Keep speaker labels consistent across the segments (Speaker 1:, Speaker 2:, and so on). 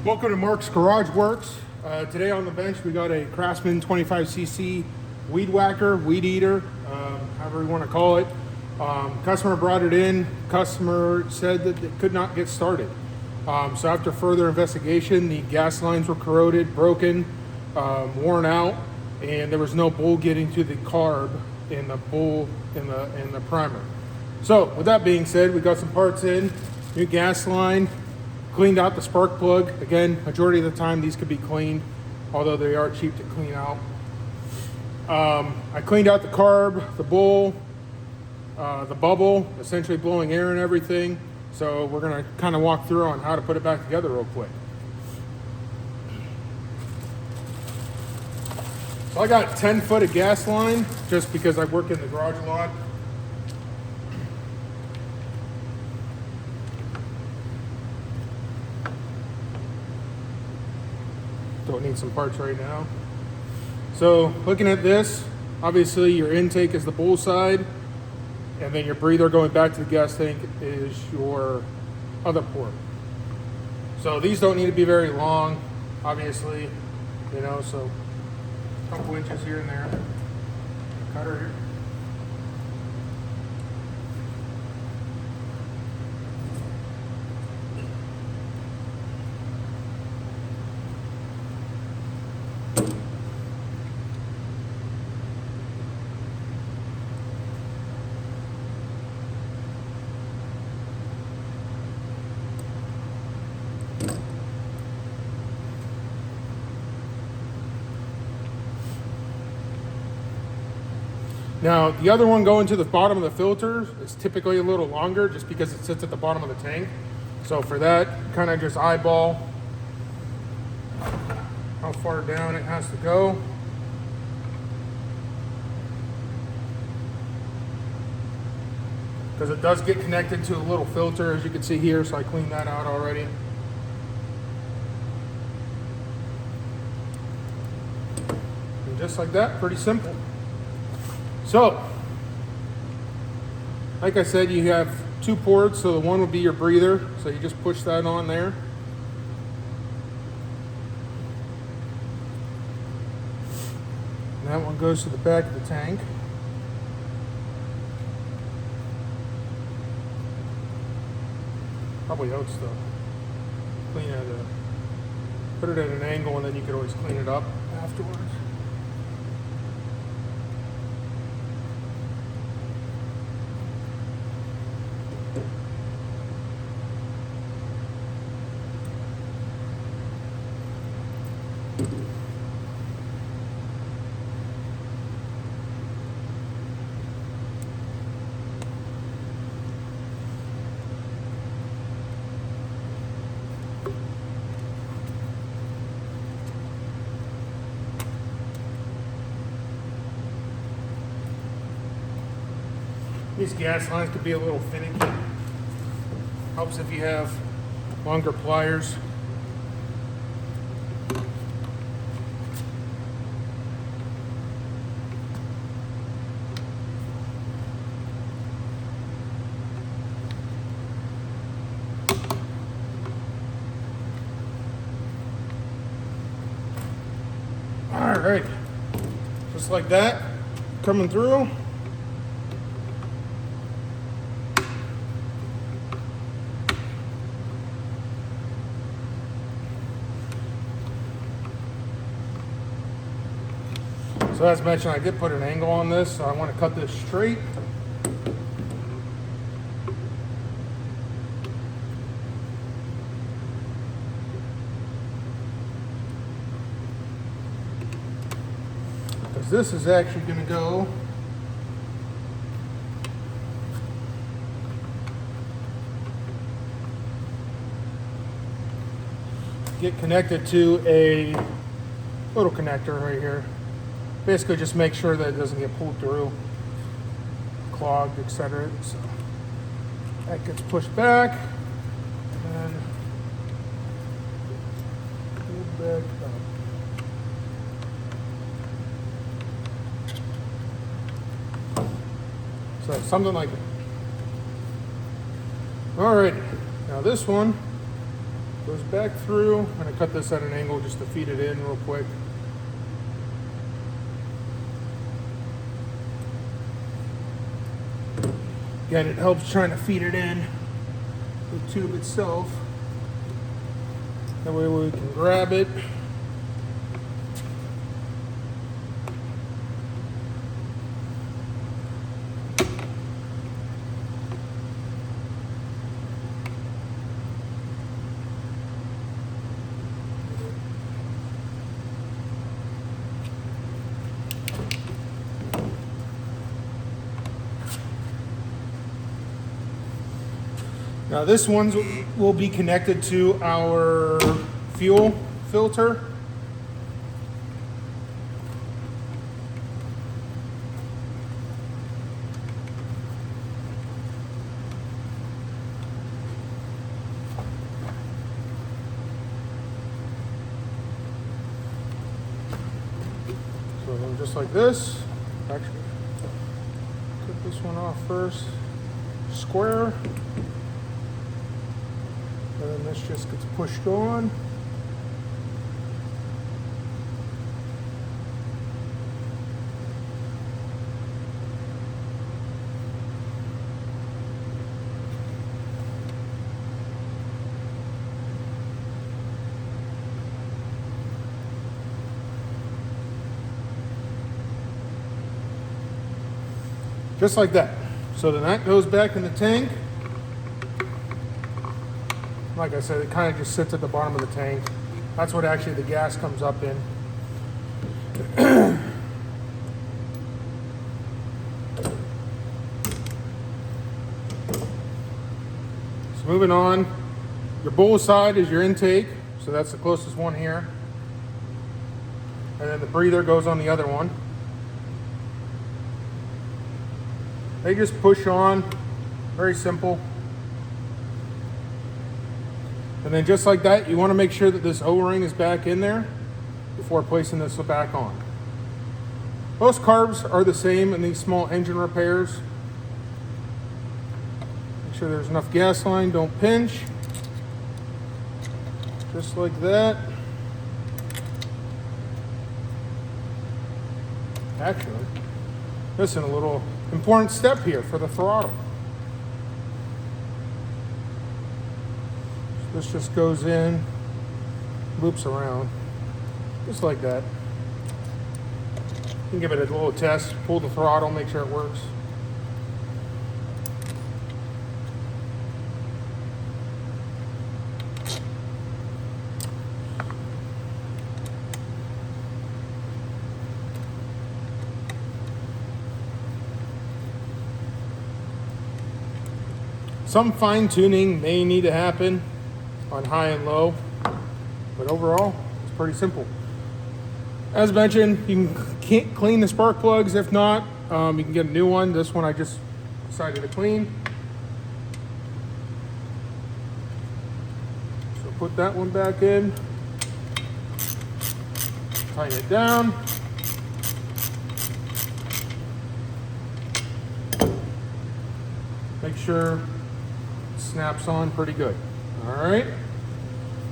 Speaker 1: Welcome to Mark's Garage Works. Today on the bench we got a Craftsman 25cc weed whacker, weed eater, however you want to call it. Customer brought it in. Customer said that it could not get started. So after further investigation, the gas lines were corroded, broken, worn out, and there was no bowl getting to the carb in the bowl in the primer. So with that being said, we got some parts in, new gas line. Cleaned out the spark plug. Again, majority of the time these could be cleaned, although they are cheap to clean out. I cleaned out the carb, the bowl, the bubble, essentially blowing air and everything. So we're gonna kind of walk through on how to put it back together real quick. So I got 10 foot of gas line just because I work in the garage a lot. Don't need some parts right now. So looking at this, obviously your intake is the bowl side, and then your breather going back to the gas tank is your other port. So these don't need to be very long, obviously, you know, so a couple inches here and there. Cutter here. Now, the other one going to the bottom of the filter is typically a little longer just because it sits at the bottom of the tank. So for that, kind of just eyeball how far down it has to go. Because it does get connected to a little filter, as you can see here, so I cleaned that out already. And just like that, pretty simple. So, like I said, you have two ports, so the one would be your breather, so you just push that on there. And that one goes to the back of the tank. Probably helps to clean it, put it at an angle, and then you could always clean it up afterwards. These gas lines could be a little finicky. Helps if you have longer pliers. All right, just like that, coming through. So as mentioned, I did put an angle on this, so I want to cut this straight. Because this is actually going to go get connected to a little connector right here. Basically just make sure that it doesn't get pulled through, clogged, etc. So that gets pushed back and pulled back up. So something like that. All right, now this one goes back through. I'm going to cut this at an angle just to feed it in real quick. Again, it helps trying to feed it in the tube itself. That way we can grab it. Now this one will be connected to our fuel filter. So then just like this, actually cut this one off first, square. And then this just gets pushed on. Just like that. So then that goes back in the tank. Like I said, it kind of just sits at the bottom of the tank. That's what actually the gas comes up in. So moving on, your bowl side is your intake. So that's the closest one here. And then the breather goes on the other one. They just push on, very simple. And then just like that, you want to make sure that this O-ring is back in there before placing this back on. Most carbs are the same in these small engine repairs. Make sure there's enough gas line, don't pinch. Just like that. Actually, listen, a little important step here for the throttle. This just goes in, loops around, just like that. You can give it a little test, pull the throttle, make sure it works. Some fine tuning may need to happen on high and low, but overall it's pretty simple. As mentioned, you can clean the spark plugs. If not, you can get a new one. This one I just decided to clean. So put that one back in, tighten it down. Make sure it snaps on pretty good. All right.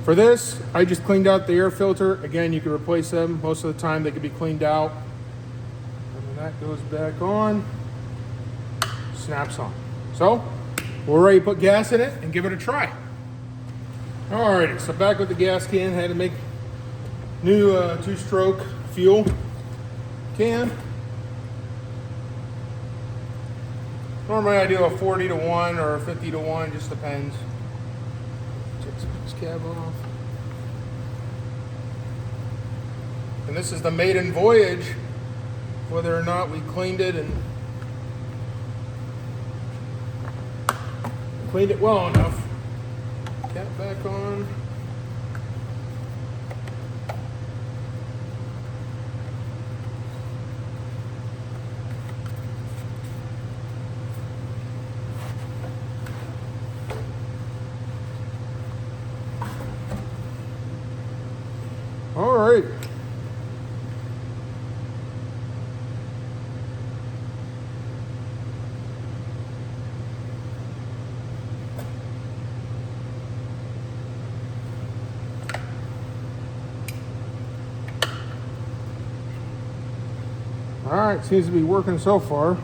Speaker 1: For this, I just cleaned out the air filter. Again, you can replace them. Most of the time they can be cleaned out. And then that goes back on, snaps on. So we're ready to put gas in it and give it a try. All righty, so back with the gas can. Had to make new two-stroke fuel can. Normally I do a 40 to 1 or a 50 to 1, just depends. Cab off. And this is the maiden voyage, whether or not we cleaned it and cleaned it well enough. Cap back on. All right. All right, seems to be working so far.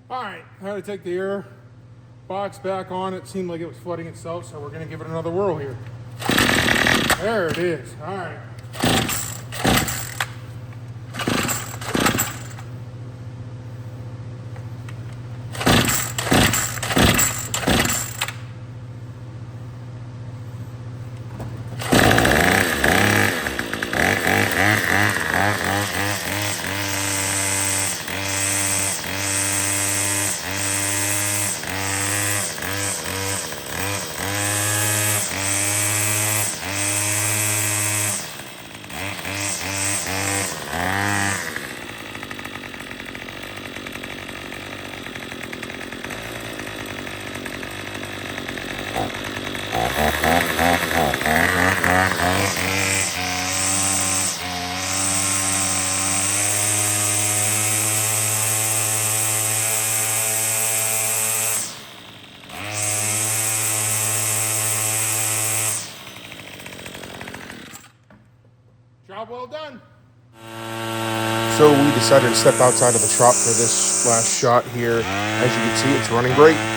Speaker 1: All right, I had to take the air box back on. It seemed like it was flooding itself, so we're gonna give it another whirl here. There it is. All right. Job well done.
Speaker 2: So we decided to step outside of the shop for this last shot here. As you can see, it's running great.